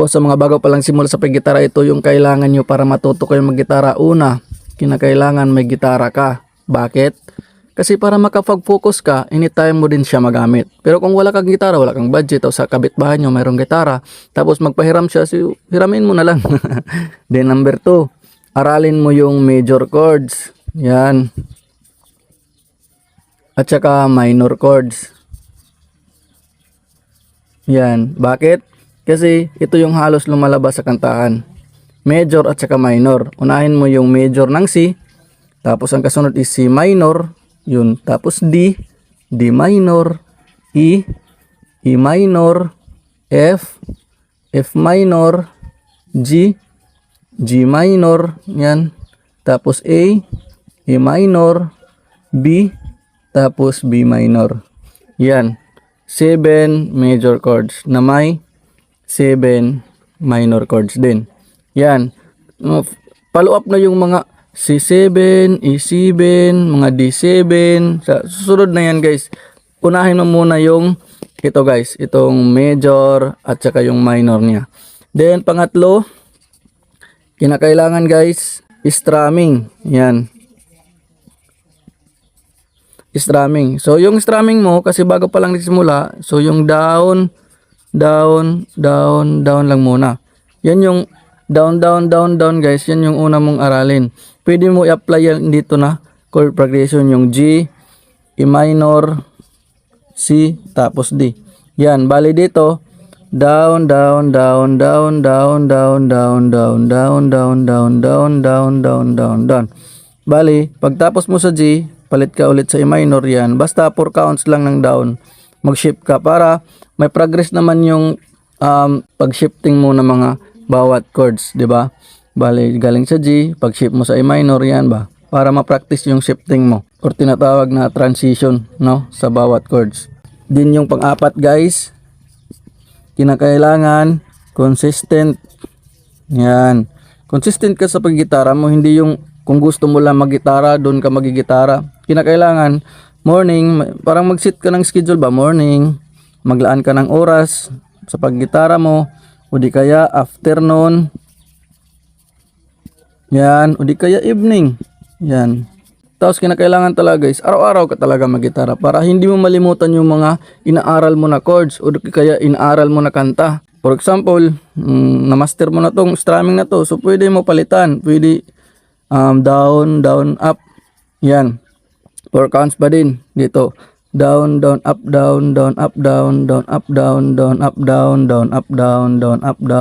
Po sa mga bago pa lang simula sa paggitara, ito yung kailangan nyo para matuto kayo maggitara. Una, kinakailangan may gitara ka. Bakit? Kasi para makapag-focus ka, anytime mo din siya magamit. Pero kung wala kang gitara, wala kang budget, o sa kapitbahay nyo mayroong gitara, tapos magpahiram siya, so hiramin mo na lang. Then number 2, aralin mo yung major chords. Yan. At saka minor chords. Yan. Bakit? Kasi ito yung halos lumalabas sa kantahan. Major at saka minor. Unahin mo yung major ng C, tapos ang kasunod is C minor, yun. Tapos D, D minor, E, E minor, F, F minor, G, G minor, yan. Tapos A, A minor, B, tapos B minor. Yan. 7 major chords na may 7 minor chords din. Yan. Follow up na yung mga C7, E7, mga D7. Sa susunod na yan guys, unahin mo muna yung ito guys, itong major at saka yung minor niya. Then pangatlo, kinakailangan guys, strumming. Yan. Strumming. So yung strumming mo, kasi bago pa lang nagsimula, so yung down, down, down, down lang muna. Yan yung down, down, down, down guys, yan yung una mong aralin. Pwede mo i-apply yan dito na chord progression, yung G, E minor, C, tapos D. Yan, bali dito, down, down, down, down, down, down, down, down, down, down, down, down, down, down, down, down. Bali, pagtapos mo sa G, palit ka ulit sa E minor yan. Basta 4 counts lang ng down. Mag-shift ka para may progress naman yung pag-shifting mo ng mga bawat chords, di ba? Bali, galing sa G, pag-shift mo sa E minor yan ba? Para ma-practice yung shifting mo. Or tinatawag na transition, no? Sa bawat chords. Din yung pang-apat guys, kinakailangan consistent. Yan. Consistent ka sa paggitara mo, hindi yung kung gusto mo lang maggitara, doon ka magigitara. Kinakailangan morning, parang mag-set ka ng schedule ba? Morning, maglaan ka ng oras sa paggitara mo, o di kaya afternoon. Yan, o di kaya evening. Yan. Tapos kinakailangan talaga guys, araw-araw ka talaga maggitara para hindi mo malimutan yung mga inaaral mo na chords o di kaya inaaral mo na kanta. For example, na-master mo na tong strumming na to, so pwede mo palitan, pwede down, down, up. Yan. 4 counts pa din dito. Down, down, up, down, down, up, down, down, up, down, down, up, down, down, up, down, down, up, down.